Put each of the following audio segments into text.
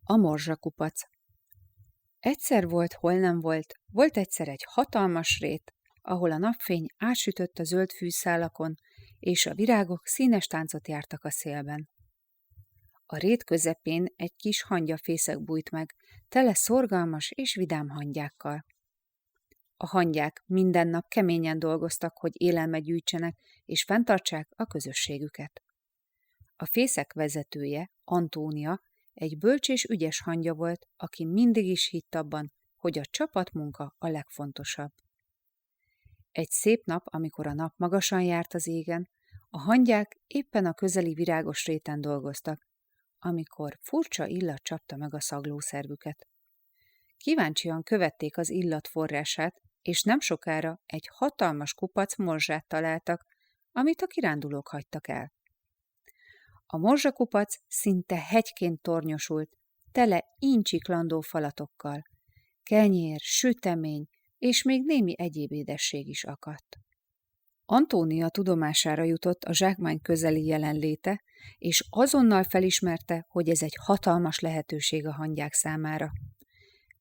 A morzsakupac. Egyszer volt, hol nem volt, volt egyszer egy hatalmas rét, ahol a napfény átsütött a zöld fűszálakon, és a virágok színes táncot jártak a szélben. A rét közepén egy kis hangyafészek bújt meg, tele szorgalmas és vidám hangyákkal. A hangyák minden nap keményen dolgoztak, hogy élelmet gyűjtsenek és fenntartsák a közösségüket. A fészek vezetője, Antónia, egy bölcs és ügyes hangya volt, aki mindig is hitt abban, hogy a csapatmunka a legfontosabb. Egy szép nap, amikor a nap magasan járt az égen, a hangyák éppen a közeli virágos réten dolgoztak, amikor furcsa illat csapta meg a szaglószervüket. Kíváncsian követték az illat forrását, és nem sokára egy hatalmas kupac morzsát találtak, amit a kirándulók hagytak el. A morzsakupac szinte hegyként tornyosult, tele incsiklandó falatokkal. Kenyér, sütemény és még némi egyéb édesség is akadt. Antónia tudomására jutott a zsákmány közeli jelenléte, és azonnal felismerte, hogy ez egy hatalmas lehetőség a hangyák számára.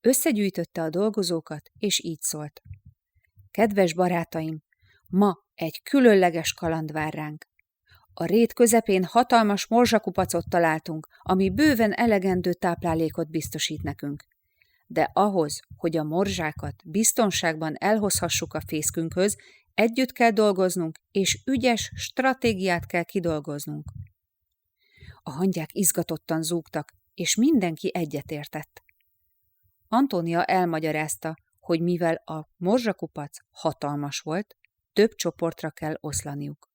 Összegyűjtötte a dolgozókat, és így szólt. Kedves barátaim, ma egy különleges kaland vár ránk. A rét közepén hatalmas morzsakupacot találtunk, ami bőven elegendő táplálékot biztosít nekünk. De ahhoz, hogy a morzsákat biztonságban elhozhassuk a fészkünkhöz, együtt kell dolgoznunk, és ügyes stratégiát kell kidolgoznunk. A hangyák izgatottan zúgtak, és mindenki egyetértett. Antónia elmagyarázta, hogy mivel a morzsakupac hatalmas volt, több csoportra kell oszlaniuk.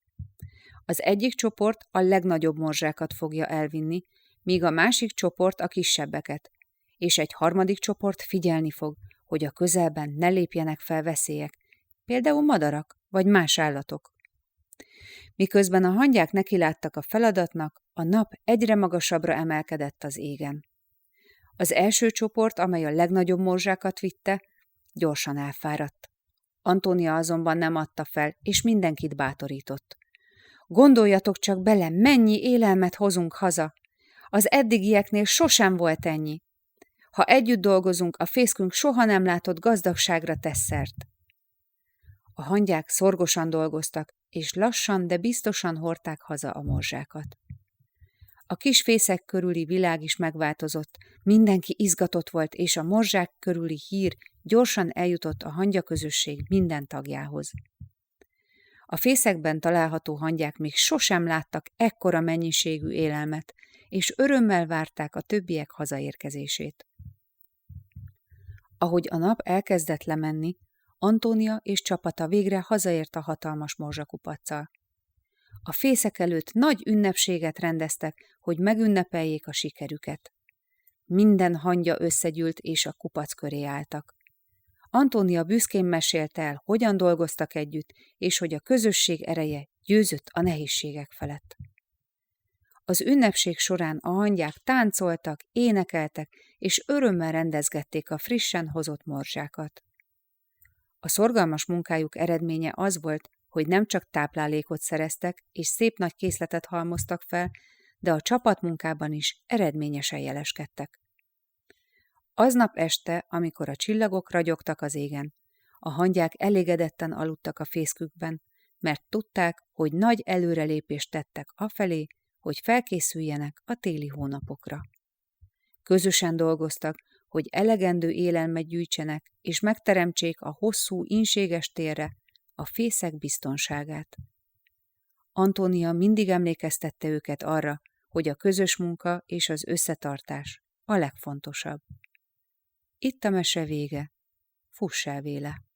Az egyik csoport a legnagyobb morzsákat fogja elvinni, míg a másik csoport a kisebbeket, és egy harmadik csoport figyelni fog, hogy a közelben ne lépjenek fel veszélyek, például madarak vagy más állatok. Miközben a hangyák nekiláttak a feladatnak, a nap egyre magasabbra emelkedett az égen. Az első csoport, amely a legnagyobb morzsákat vitte, gyorsan elfáradt. Antónia azonban nem adta fel, és mindenkit bátorított. Gondoljatok csak bele, mennyi élelmet hozunk haza. Az eddigieknél sosem volt ennyi. Ha együtt dolgozunk, a fészkünk soha nem látott gazdagságra tesz szert. A hangyák szorgosan dolgoztak, és lassan, de biztosan hordták haza a morzsákat. A kis fészek körüli világ is megváltozott, mindenki izgatott volt, és a morzsák körüli hír gyorsan eljutott a hangyaközösség minden tagjához. A fészekben található hangyák még sosem láttak ekkora mennyiségű élelmet, és örömmel várták a többiek hazaérkezését. Ahogy a nap elkezdett lemenni, Antónia és csapata végre hazaért a hatalmas morzsakupaccal. A fészek előtt nagy ünnepséget rendeztek, hogy megünnepeljék a sikerüket. Minden hangya összegyűlt, és a kupac köré álltak. Antónia büszkén mesélte el, hogyan dolgoztak együtt, és hogy a közösség ereje győzött a nehézségek felett. Az ünnepség során a hangyák táncoltak, énekeltek, és örömmel rendezgették a frissen hozott morzsákat. A szorgalmas munkájuk eredménye az volt, hogy nem csak táplálékot szereztek, és szép nagy készletet halmoztak fel, de a csapatmunkában is eredményesen jeleskedtek. Aznap este, amikor a csillagok ragyogtak az égen, a hangyák elégedetten aludtak a fészkükben, mert tudták, hogy nagy előrelépést tettek afelé, hogy felkészüljenek a téli hónapokra. Közösen dolgoztak, hogy elegendő élelmet gyűjtsenek, és megteremtsék a hosszú, ínséges térre a fészek biztonságát. Antónia mindig emlékeztette őket arra, hogy a közös munka és az összetartás a legfontosabb. Itt a mese vége, fuss el véle!